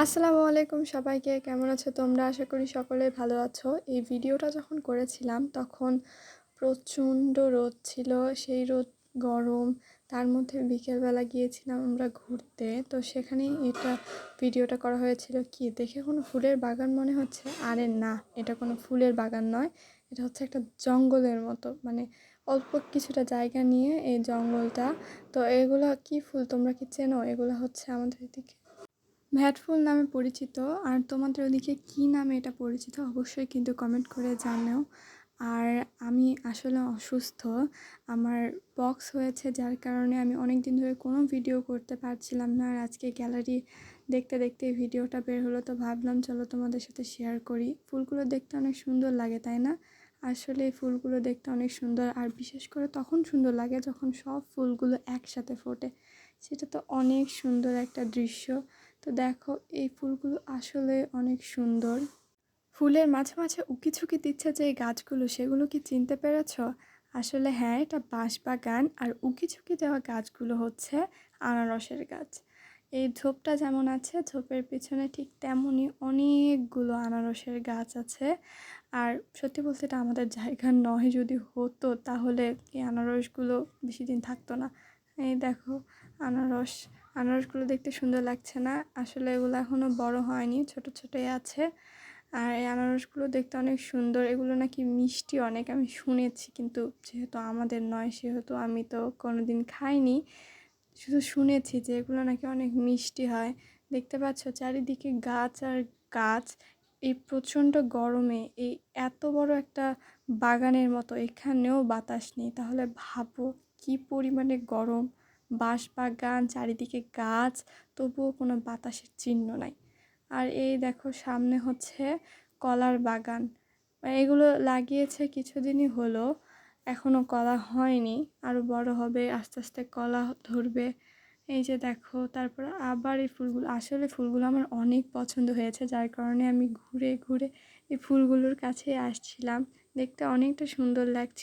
আসসালামু আলাইকুম সবাইকে, কেমন আছো তোমরা? আশা করি সকলেই ভালো আছো। এই ভিডিওটা যখন করেছিলাম তখন প্রচণ্ড রোদ ছিল, সেই রোদ গরম, তার মধ্যে বিকেলবেলা গিয়েছিলাম আমরা ঘুরতে। তো সেখানেই ভিডিওটা করা হয়েছিল। কি দেখে কোনো ফুলের বাগান মনে হচ্ছে? আরে না, এটা কোনো ফুলের বাগান নয়, এটা হচ্ছে একটা জঙ্গলের মতো, মানে অল্প কিছুটা জায়গা নিয়ে এই জঙ্গলটা। তো এগুলা কি ফুল তোমরা কি চেনো? এগুলো হচ্ছে আমাদের এদিকে ভ্যাট ফুল নামে পরিচিত। আর তোমাদের ওদিকে কী নামে এটা পরিচিত অবশ্যই কিন্তু কমেন্ট করে জানাও। আর আমি আসলে অসুস্থ, আমার পক্স হয়েছে, যার কারণে আমি অনেক দিন ধরে কোনো ভিডিও করতে পারছিলাম না। আর আজকে গ্যালারি দেখতে দেখতে ভিডিওটা বের হলো, তো ভাবলাম চলো তোমাদের সাথে শেয়ার করি। ফুলগুলো দেখতে অনেক সুন্দর লাগে, তাই না? আসলে এই ফুলগুলো দেখতে অনেক সুন্দর, আর বিশেষ করে তখন সুন্দর লাগে যখন সব ফুলগুলো একসাথে ফোটে। সেটা তো অনেক সুন্দর একটা দৃশ্য। তো দেখো, এই ফুলগুলো আসলে অনেক সুন্দর। ফুলের মাঝে মাঝে উকিঝুঁকি দিচ্ছে যে এই গাছগুলো, সেগুলো কি চিনতে পেরেছ? আসলে হ্যাঁ, এটা বাঁশবাগান, আর উকিঝুঁকি দেওয়া গাছগুলো হচ্ছে আনারসের গাছ। এই ঝোপটা যেমন আছে, ঝোপের পিছনে ঠিক তেমনই অনেকগুলো আনারসের গাছ আছে। আর সত্যি বলতে এটা আমাদের জায়গা নয়, যদি হতো তাহলে এই আনারসগুলো বেশি দিন থাকতো না। এই দেখো, আনারস আনারসগুলো দেখতে সুন্দর লাগছে না? আসলে এগুলো এখনও বড় হয়নি, ছোট ছোটই আছে। আর এই আনারসগুলো দেখতে অনেক সুন্দর, এগুলো নাকি মিষ্টি অনেক, আমি শুনেছি, কিন্তু যেহেতু আমাদের নয় সেহেতু আমি তো কোনোদিন খাইনি, শুধু শুনেছি যে এগুলো নাকি অনেক মিষ্টি হয়। দেখতে পাচ্ছ চারিদিকে গাছ আর গাছ। এই প্রচণ্ড গরমে এই এত বড় একটা বাগানের মতো এখানেও বাতাস নেই, তাহলে ভাবো কি পরিমাণে গরম। বাঁশ বাগান, চারিদিকে গাছ, তবুও কোনো বাতাসের চিহ্ন নাই। আর এই দেখো সামনে হচ্ছে কলার বাগান, মানে এগুলো লাগিয়েছে কিছুদিনই হলো, এখনও কলা হয়নি, আরও বড় হবে, আস্তে আস্তে কলা ধরবে। এই যে দেখো, তারপর আবার এই ফুলগুলো, আসলে ফুলগুলো আমার অনেক পছন্দ হয়েছে, যার কারণে আমি ঘুরে ঘুরে এই ফুলগুলোর কাছে আসছিলাম। দেখতে অনেকটা সুন্দর লাগছিল।